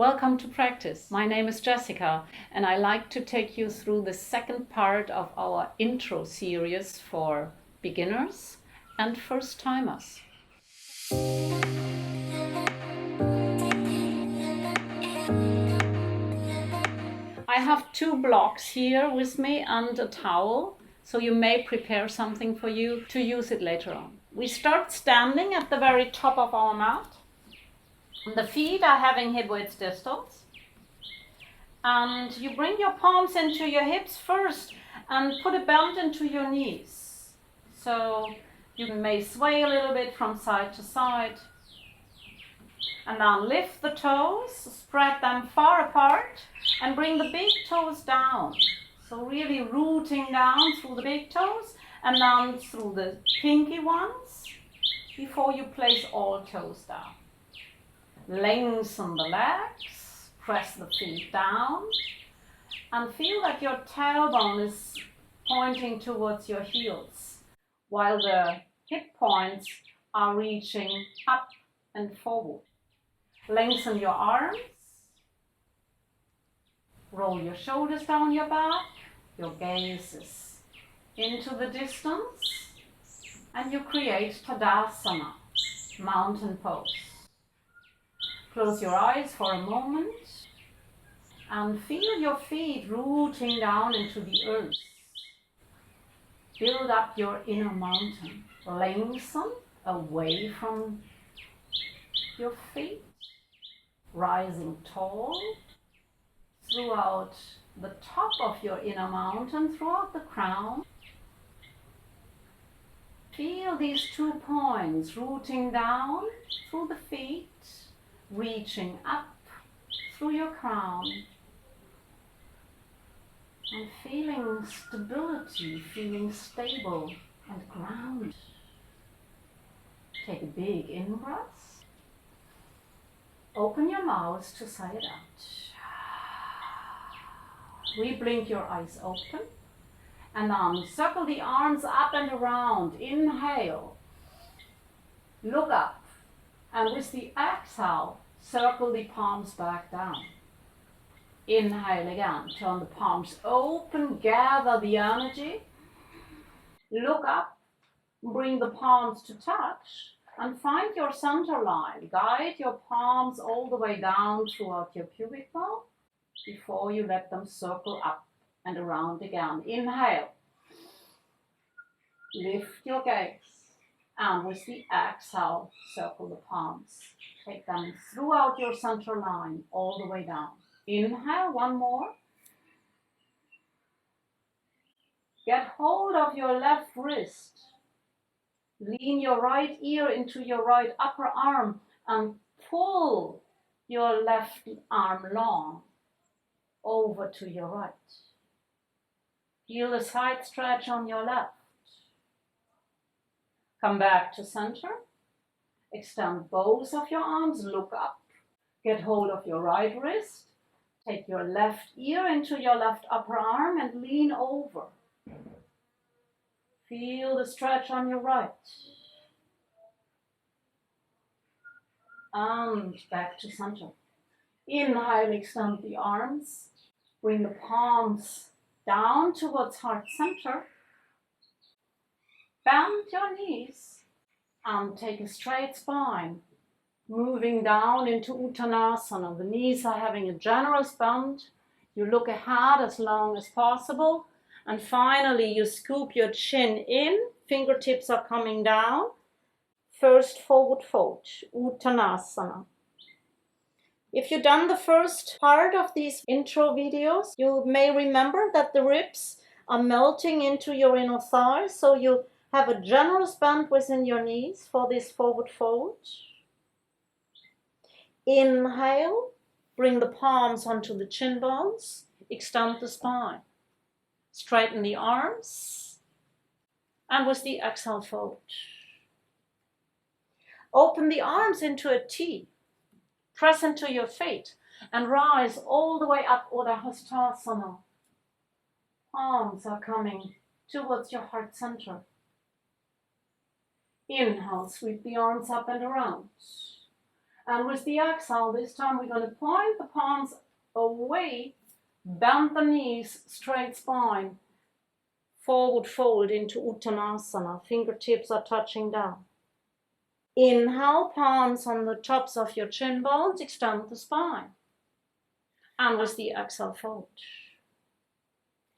Welcome to practice. My name is Jessica and I like to take you through the second part of our intro series for beginners and first-timers. I have 2 blocks here with me and a towel, so you may prepare something for you to use it later on. We start standing at the very top of our mat. The feet are having hip width distance. And you bring your palms into your hips first and put a bend into your knees. So you may sway a little bit from side to side. And now lift the toes, spread them far apart and bring the big toes down. So really rooting down through the big toes and down through the pinky ones before you place all toes down. Lengthen the legs, press the feet down, and feel that your tailbone is pointing towards your heels, while the hip points are reaching up and forward. Lengthen your arms, roll your shoulders down your back, your gaze is into the distance, and you create Tadasana, mountain pose. Close your eyes for a moment and feel your feet rooting down into the earth. Build up your inner mountain. Lengthen away from your feet, rising tall throughout the top of your inner mountain, throughout the crown. Feel these 2 points rooting down through the feet, reaching up through your crown and feeling stability, feeling stable and grounded. Take a big in-breath. Open your mouth to sigh it out. Re-blink your eyes open and circle the arms up and around. Inhale. Look up. And with the exhale, circle the palms back down. Inhale again, turn the palms open, gather the energy. Look up, bring the palms to touch, and find your center line. Guide your palms all the way down throughout your pubic bone before you let them circle up and around again. Inhale. Lift your gaze. And with the exhale, circle the palms. Take them throughout your center line, all the way down. Inhale, one more. Get hold of your left wrist. Lean your right ear into your right upper arm and pull your left arm long over to your right. Feel the side stretch on your left. Come back to center. Extend both of your arms, look up. Get hold of your right wrist. Take your left ear into your left upper arm and lean over. Feel the stretch on your right. And back to center. Inhale, extend the arms. Bring the palms down towards heart center. Bend your knees and take a straight spine. Moving down into Uttanasana. The knees are having a generous bend. You look ahead as long as possible. And finally, you scoop your chin in. Fingertips are coming down. First forward fold, Uttanasana. If you've done the first part of these intro videos, you may remember that the ribs are melting into your inner thighs. So you have a generous bend within your knees for this forward fold. Inhale, bring the palms onto the chin bones, extend the spine. Straighten the arms, and with the exhale, fold. Open the arms into a T. Press into your feet and rise all the way up, Urdhva Hastasana. Arms are coming towards your heart center. Inhale, sweep the arms up and around. And with the exhale, this time we're going to point the palms away, bend the knees, straight spine, forward fold into Uttanasana. Fingertips are touching down. Inhale, palms on the tops of your chin bones, extend the spine. And with the exhale, fold.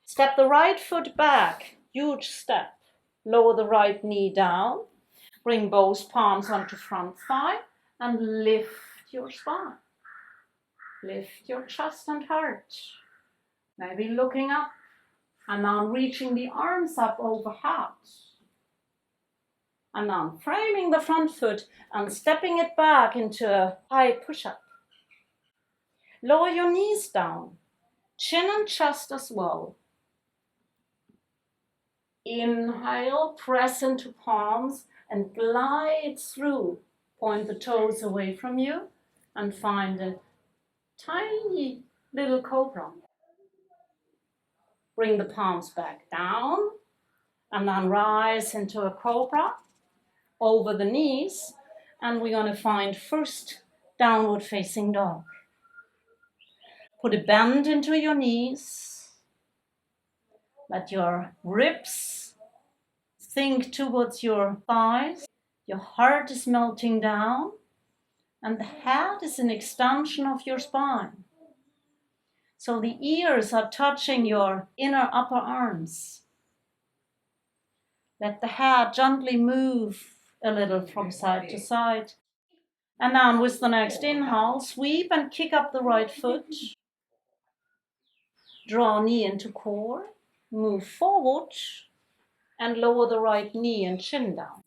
Step the right foot back, huge step. Lower the right knee down. Bring both palms onto front thigh and lift your spine. Lift your chest and heart. Maybe looking up and now reaching the arms up overhead. And now framing the front foot and stepping it back into a high push-up. Lower your knees down, chin and chest as well. Inhale, press into palms and glide through. Point the toes away from you and find a tiny little cobra. Bring the palms back down and then rise into a cobra over the knees, and we're going to find first downward facing dog. Put a bend into your knees. Let your ribs sink towards your thighs. Your heart is melting down, and the head is an extension of your spine. So the ears are touching your inner upper arms. Let the head gently move a little from side to side. And then with the next inhale, sweep and kick up the right foot. Draw knee into core. Move forward and lower the right knee and chin down.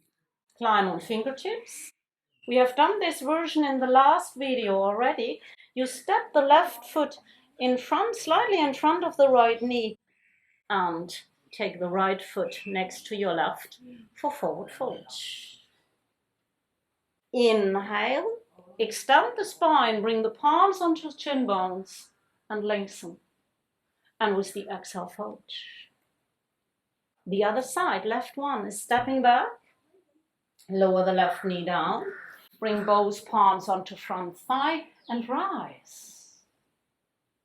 Climb on fingertips. We have done this version in the last video already. You step the left foot in front, slightly in front of the right knee, and take the right foot next to your left for forward fold. Inhale, extend the spine, bring the palms onto chin bones and lengthen. And with the exhale, fold. The other side, left one, is stepping back. Lower the left knee down. Bring both palms onto front thigh and rise.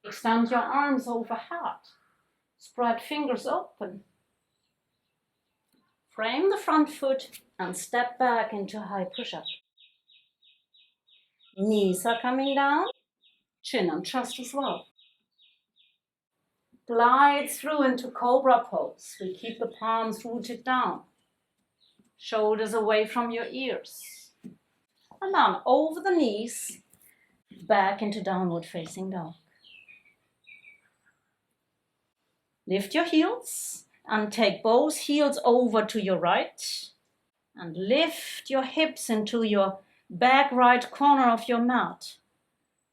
Extend your arms overhead. Spread fingers open. Frame the front foot and step back into high push-up. Knees are coming down, chin and chest as well. Glide through into cobra pose. We keep the palms rooted down. Shoulders away from your ears. And then over the knees, back into downward facing dog. Lift your heels and take both heels over to your right. And lift your hips into your back right corner of your mat.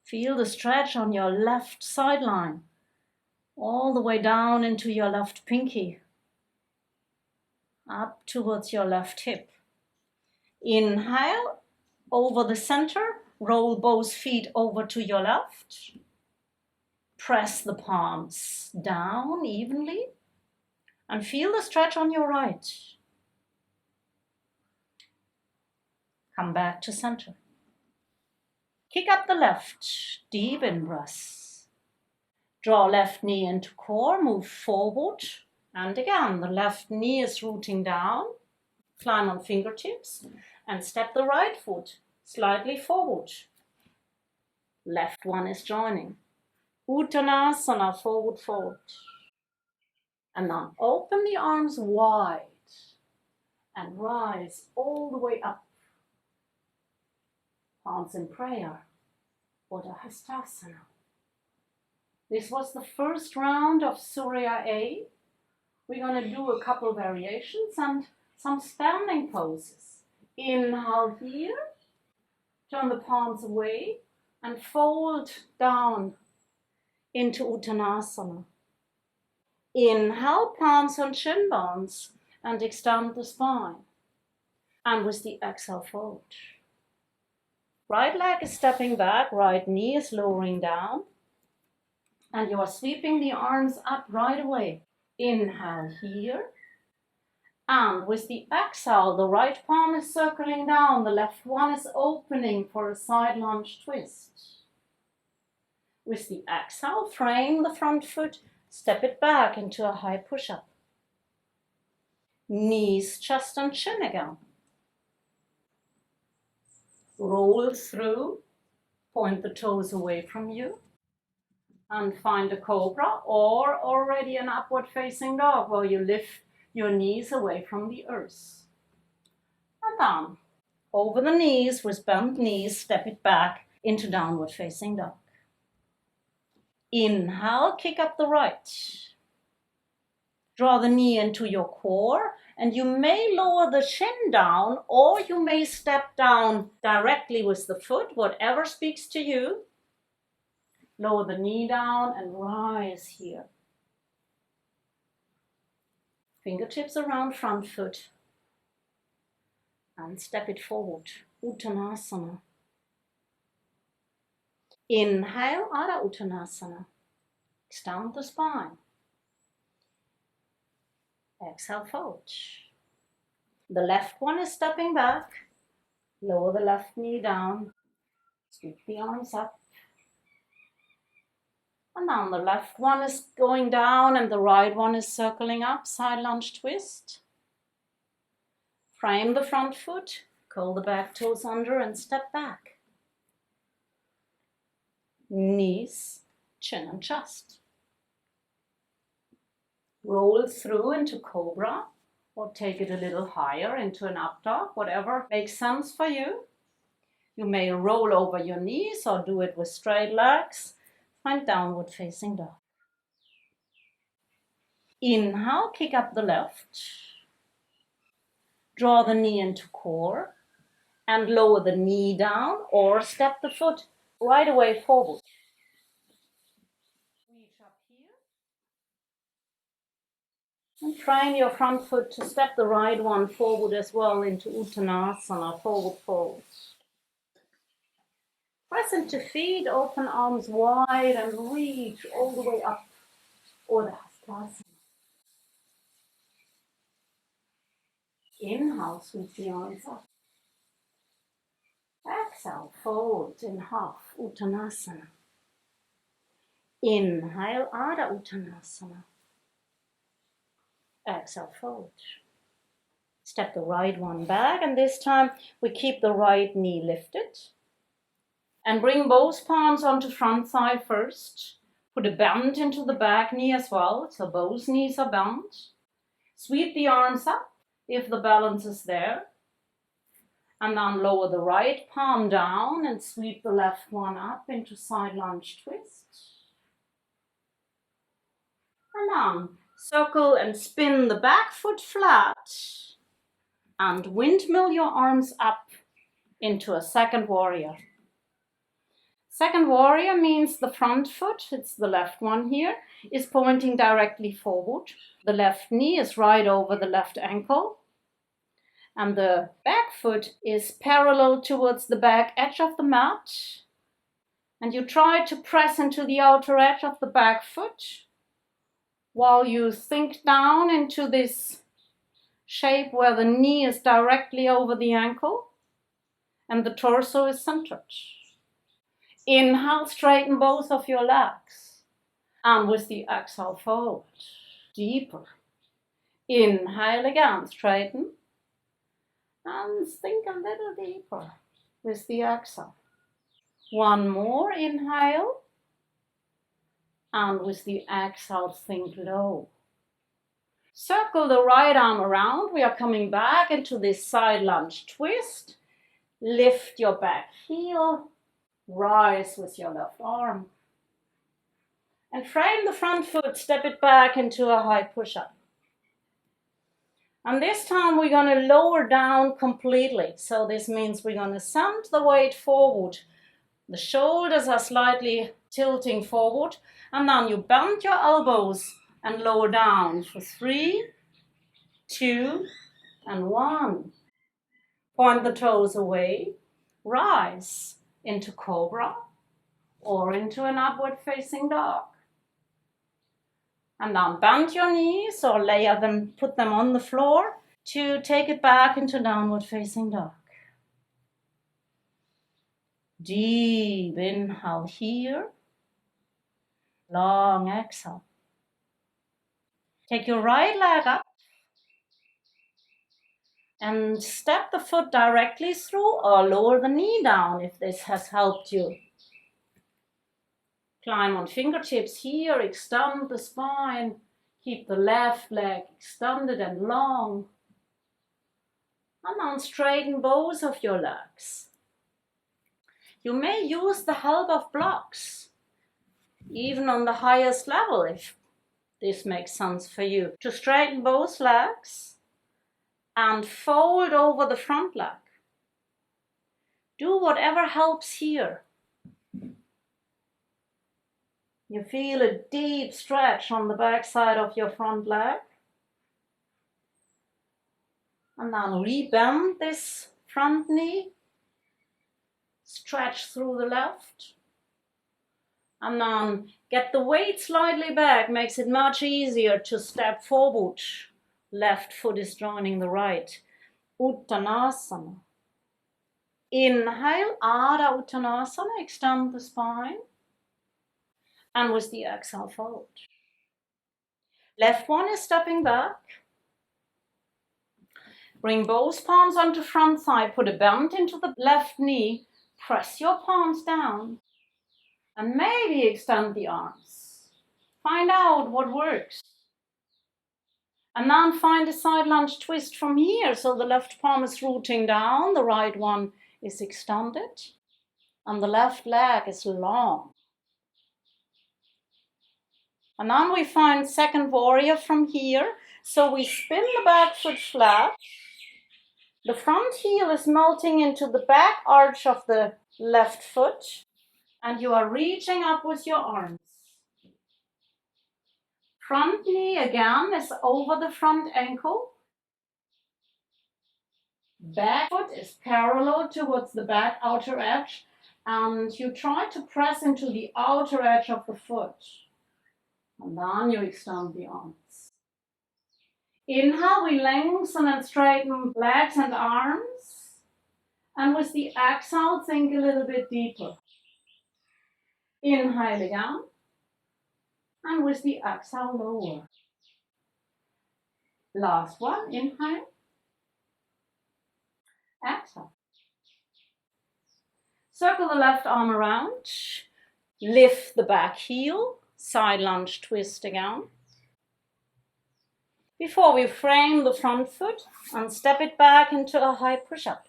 Feel the stretch on your left sideline, all the way down into your left pinky, up towards your left hip. Inhale, over the center, roll both feet over to your left. Press the palms down evenly and feel the stretch on your right. Come back to center. Kick up the left, deep in-breath. Draw left knee into core, move forward. And again, the left knee is rooting down. Climb on fingertips and step the right foot slightly forward. Left one is joining. Uttanasana, forward fold. And now open the arms wide and rise all the way up. Palms in prayer, Buddha Hastasana. This was the first round of Surya A. We're going to do a couple variations and some standing poses. Inhale here, turn the palms away and fold down into Uttanasana. Inhale, palms on shin bones and extend the spine. And with the exhale, fold. Right leg is stepping back, right knee is lowering down. And you are sweeping the arms up right away. Inhale here. And with the exhale, the right palm is circling down, the left one is opening for a side lunge twist. With the exhale, frame the front foot, step it back into a high push-up. Knees, chest and chin again. Roll through, point the toes away from you, and find a cobra or already an upward facing dog where you lift your knees away from the earth. And down. Over the knees with bent knees, step it back into downward facing dog. Inhale, kick up the right. Draw the knee into your core, and you may lower the shin down, or you may step down directly with the foot, whatever speaks to you. Lower the knee down and rise here. Fingertips around front foot. And step it forward, Uttanasana. Inhale, Adha Uttanasana. Extend the spine. Exhale, fold. The left one is stepping back. Lower the left knee down. Scoop the arms up. And now the left one is going down and the right one is circling up. Side lunge twist. Frame the front foot. Curl the back toes under and step back. Knees, chin and chest. Roll through into cobra or take it a little higher into an up dog, whatever makes sense for you. You may roll over your knees or do it with straight legs. Find downward facing dog. Inhale, kick up the left. Draw the knee into core and lower the knee down or step the foot right away forward. Reach up here. And train your front foot to step the right one forward as well into Uttanasana, forward fold. Press into feet, open arms wide and reach all the way up. Or Hastasana. Inhale, sweep the arms up. Exhale, fold in half, Uttanasana. Inhale, Adha Uttanasana. Exhale, fold. Step the right one back, and this time we keep the right knee lifted. And bring both palms onto front thigh first. Put a bend into the back knee as well, so both knees are bent. Sweep the arms up if the balance is there. And then lower the right palm down and sweep the left one up into side lunge twist. And then circle and spin the back foot flat. And windmill your arms up into a second warrior. Second warrior means the front foot, it's the left one here, is pointing directly forward. The left knee is right over the left ankle. And the back foot is parallel towards the back edge of the mat. And you try to press into the outer edge of the back foot while you sink down into this shape where the knee is directly over the ankle and the torso is centered. Inhale, straighten both of your legs. And with the exhale, fold. Deeper. Inhale again, straighten. And sink a little deeper with the exhale. One more, inhale. And with the exhale, sink low. Circle the right arm around. We are coming back into this side lunge twist. Lift your back heel. Rise with your left arm. And frame the front foot, step it back into a high push-up. And this time we're going to lower down completely. So this means we're going to send the weight forward. The shoulders are slightly tilting forward. And then you bend your elbows and lower down for 3, 2, and 1. Point the toes away. Rise into cobra or into an upward facing dog. And then bend your knees or put them on the floor to take it back into downward facing dog. Deep inhale here. Long exhale. Take your right leg up and step the foot directly through or lower the knee down if this has helped you. Climb on fingertips here, extend the spine, keep the left leg extended and long. And now straighten both of your legs. You may use the help of blocks, even on the highest level if this makes sense for you, to straighten both legs and fold over the front leg. Do whatever helps here. You feel a deep stretch on the back side of your front leg. And then rebend this front knee. Stretch through the left. And then get the weight slightly back. Makes it much easier to step forward. Left foot is joining the right. Uttanasana. Inhale, Ardha Uttanasana. Extend the spine. And with the exhale, fold. Left one is stepping back. Bring both palms onto front thigh. Put a bend into the left knee. Press your palms down. And maybe extend the arms. Find out what works. And then find a side lunge twist from here. So the left palm is rooting down. The right one is extended. And the left leg is long. And then we find second warrior from here. So we spin the back foot flat. The front heel is melting into the back arch of the left foot. And you are reaching up with your arms. Front knee again is over the front ankle. Back foot is parallel towards the back outer edge. And you try to press into the outer edge of the foot. And then you extend the arms. Inhale, we lengthen and straighten legs and arms. And with the exhale, think a little bit deeper. Inhale again. And with the exhale, lower. Last one, inhale. Exhale. Circle the left arm around. Lift the back heel. Side lunge twist again. Before we frame the front foot and step it back into a high push-up.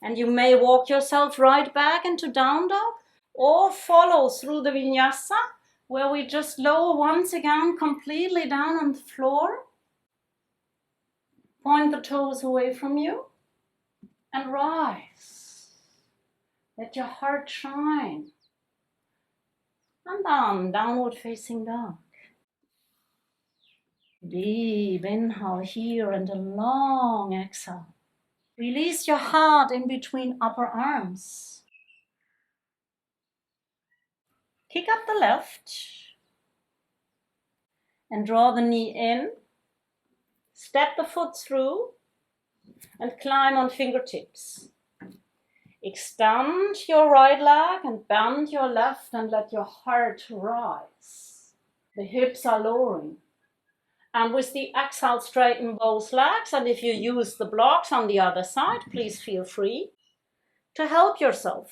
And you may walk yourself right back into down dog or follow through the vinyasa where we just lower once again completely down on the floor. Point the toes away from you and rise. Let your heart shine. And then downward facing dog. Deep inhale here and a long exhale. Release your heart in between upper arms. Kick up the left. And draw the knee in. Step the foot through. And climb on fingertips. Extend your right leg and bend your left and let your heart rise. The hips are lowering. And with the exhale, straighten both legs. And if you use the blocks on the other side, please feel free to help yourself.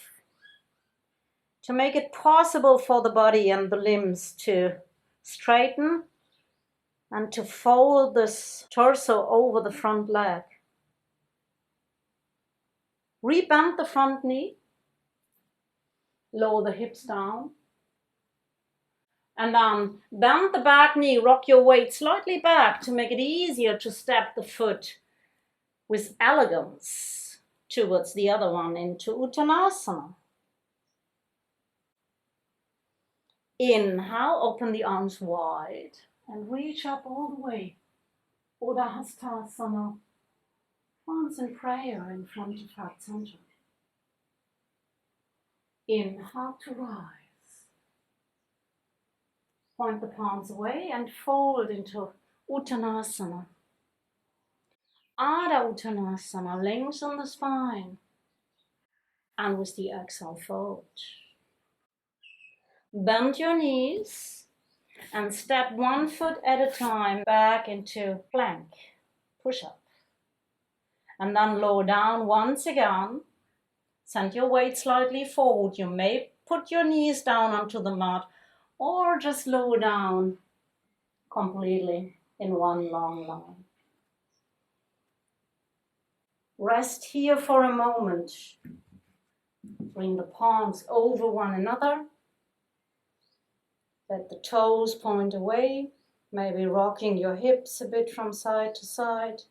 To make it possible for the body and the limbs to straighten and to fold this torso over the front leg. Rebend the front knee. Lower the hips down. And then bend the back knee, rock your weight slightly back to make it easier to step the foot with elegance towards the other one into Uttanasana. Inhale, open the arms wide and reach up all the way. Urdhva Hastasana. Once in prayer in front of heart center. Inhale to rise. Point the palms away and fold into Uttanasana. Adho Uttanasana, lengthen the spine. And with the exhale, fold. Bend your knees and step 1 foot at a time back into plank, push up. And then lower down once again. Send your weight slightly forward. You may put your knees down onto the mat or just lower down completely in one long line. Rest here for a moment. Bring the palms over one another. Let the toes point away, maybe rocking your hips a bit from side to side.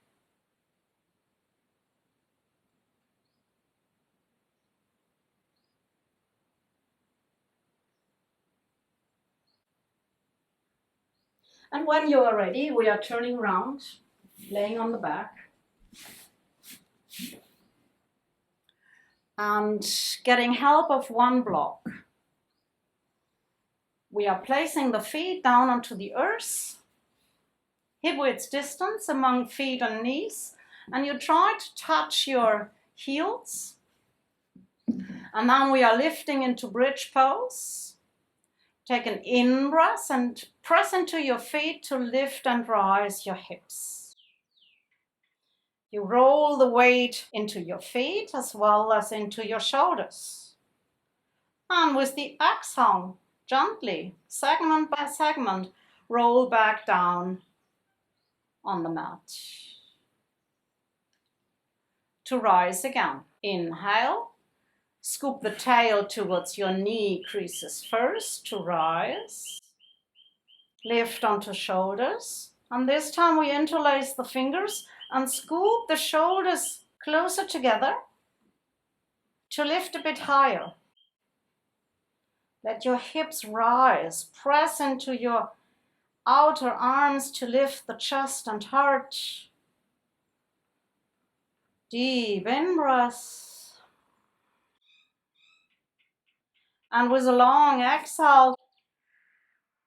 And when you are ready, we are turning around, laying on the back. And getting help of one block. We are placing the feet down onto the earth, hip width distance among feet and knees, and you try to touch your heels. And then we are lifting into bridge pose. Take an in-breath and press into your feet to lift and rise your hips. You roll the weight into your feet as well as into your shoulders. And with the exhale, gently, segment by segment, roll back down on the mat. To rise again. Inhale, scoop the tail towards your knee creases first to rise. Lift onto shoulders. And this time we interlace the fingers and scoop the shoulders closer together to lift a bit higher. Let your hips rise. Press into your outer arms to lift the chest and heart. Deep in-breath. And with a long exhale,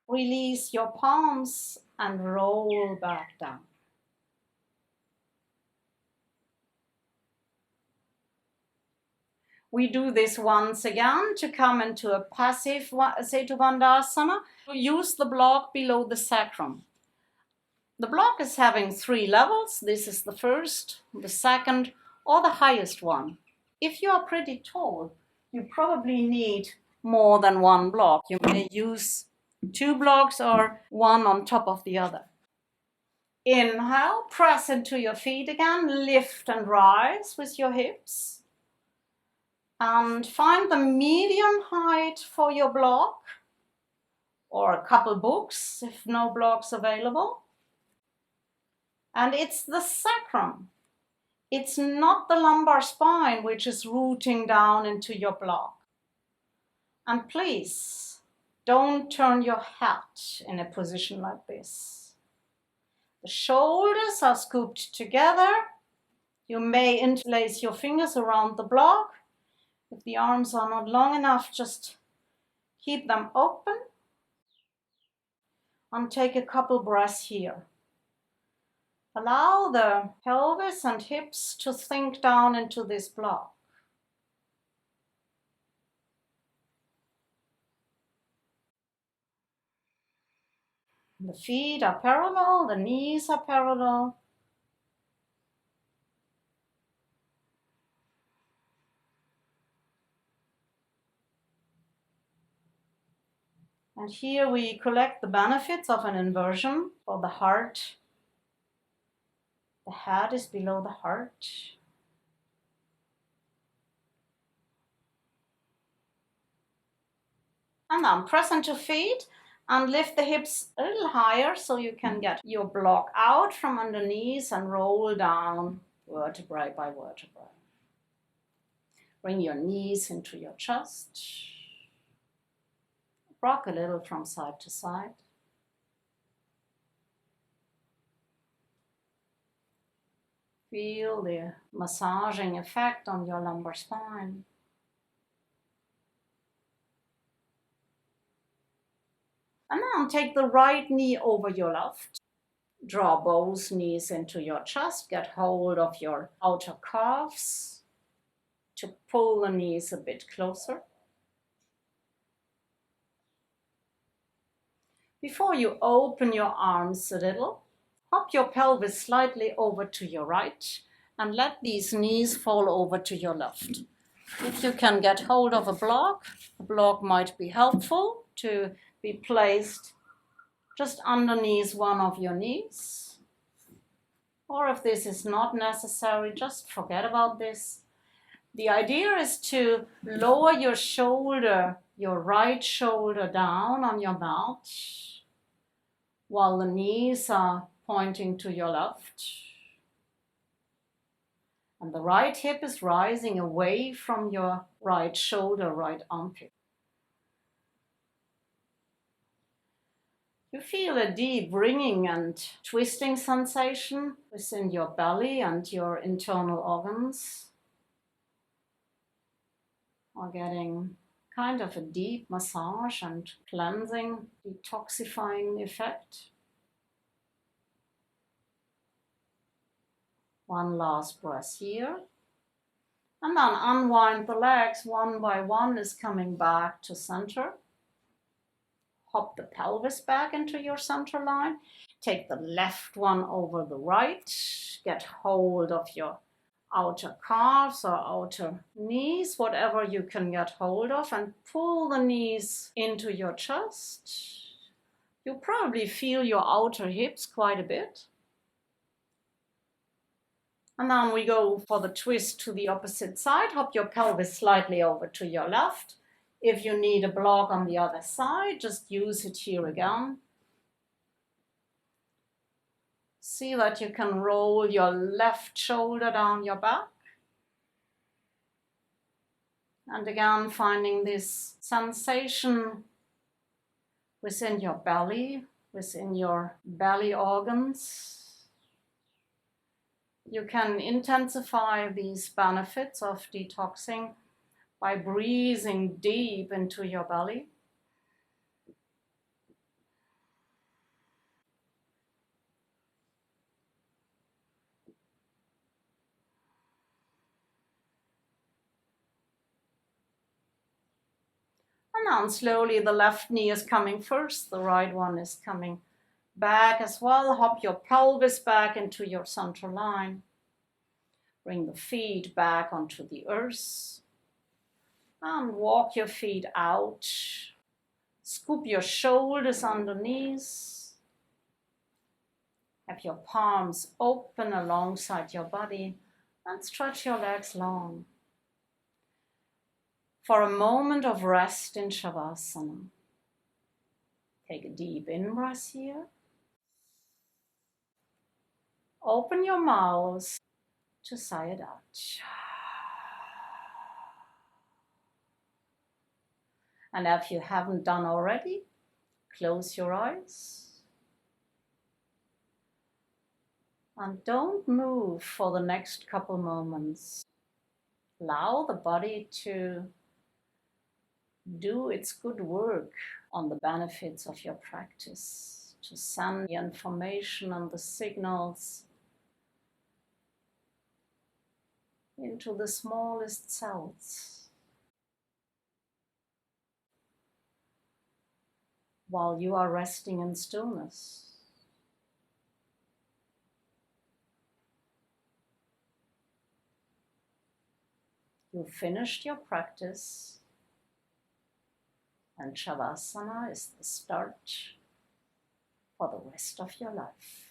release your palms and roll back down. We do this once again to come into a passive Setu Bandhasana. Use the block below the sacrum. The block is having 3 levels. This is the first, the second, or the highest one. If you are pretty tall, you probably need more than 1 block. You may use 2 blocks or one on top of the other. Inhale, press into your feet again, lift and rise with your hips. And find the medium height for your block, or a couple books if no blocks available. And it's the sacrum. It's not the lumbar spine which is rooting down into your block. And please, don't turn your head in a position like this. The shoulders are scooped together. You may interlace your fingers around the block. If the arms are not long enough, just keep them open. And take a couple breaths here. Allow the pelvis and hips to sink down into this block. The feet are parallel, the knees are parallel. And here we collect the benefits of an inversion for the heart. The head is below the heart. And then press into feet and lift the hips a little higher so you can get your block out from underneath and roll down vertebrae by vertebrae. Bring your knees into your chest. Rock a little from side to side. Feel the massaging effect on your lumbar spine. And now take the right knee over your left. Draw both knees into your chest. Get hold of your outer calves to pull the knees a bit closer. Before you open your arms a little, hop your pelvis slightly over to your right and let these knees fall over to your left. If you can get hold of a block might be helpful to be placed just underneath one of your knees. Or if this is not necessary, just forget about this. The idea is to lower your shoulder, your right shoulder down on your mat, while the knees are pointing to your left. And the right hip is rising away from your right shoulder, right armpit. You feel a deep ringing and twisting sensation within your belly, and your internal organs are getting kind of a deep massage and cleansing, detoxifying effect. One last breath here. And then unwind the legs one by one, is coming back to center. Hop the pelvis back into your center line. Take the left one over the right. Get hold of your outer calves or outer knees, whatever you can get hold of, and pull the knees into your chest. You probably feel your outer hips quite a bit. And then we go for the twist to the opposite side. Hop your pelvis slightly over to your left. If you need a block on the other side, just use it here again. See that you can roll your left shoulder down your back. And again, finding this sensation within your belly, within your belly organs. You can intensify these benefits of detoxing by breathing deep into your belly. And now slowly the left knee is coming first, the right one is coming back as well. Hop your pelvis back into your center line. Bring the feet back onto the earth. And walk your feet out. Scoop your shoulders underneath. Have your palms open alongside your body and stretch your legs long. For a moment of rest in Shavasana. Take a deep in-breath here. Open your mouth to sigh it out. And if you haven't done already, close your eyes. And don't move for the next couple moments. Allow the body to do its good work on the benefits of your practice, to send the information and the signals into the smallest cells. While you are resting in stillness. You finished your practice, and Shavasana is the start for the rest of your life.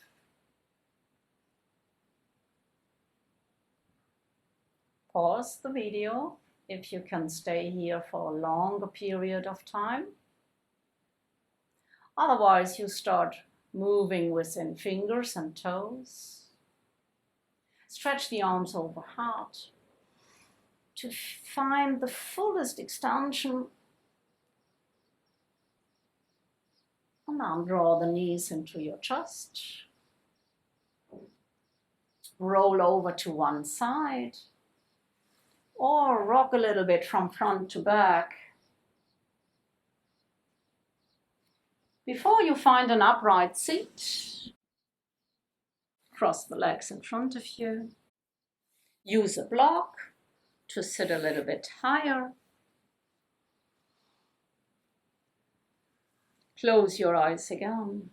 Pause the video if you can stay here for a longer period of time. Otherwise, you start moving within fingers and toes. Stretch the arms overhead to find the fullest extension. And now draw the knees into your chest. Roll over to one side. Or rock a little bit from front to back. Before you find an upright seat, Cross the legs in front of you. Use a block to sit a little bit higher. Close your eyes again.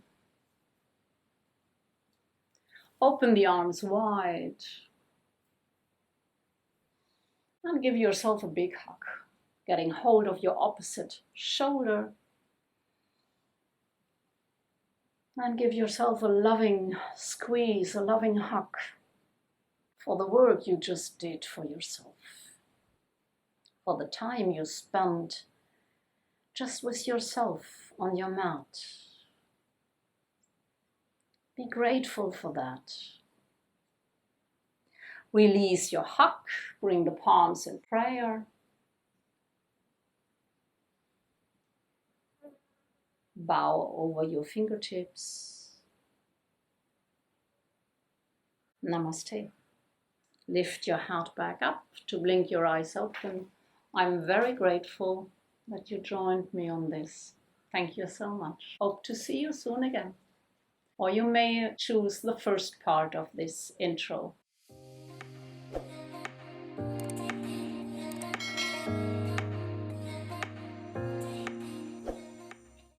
Open the arms wide. And give yourself a big hug, getting hold of your opposite shoulder. And give yourself a loving squeeze, a loving hug for the work you just did for yourself, for the time you spent just with yourself on your mat. Be grateful for that. Release your hug, bring the palms in prayer. Bow over your fingertips. Namaste. Lift your head back up to blink your eyes open. I'm very grateful that you joined me on this. Thank you so much. Hope to see you soon again. Or you may choose the first part of this intro.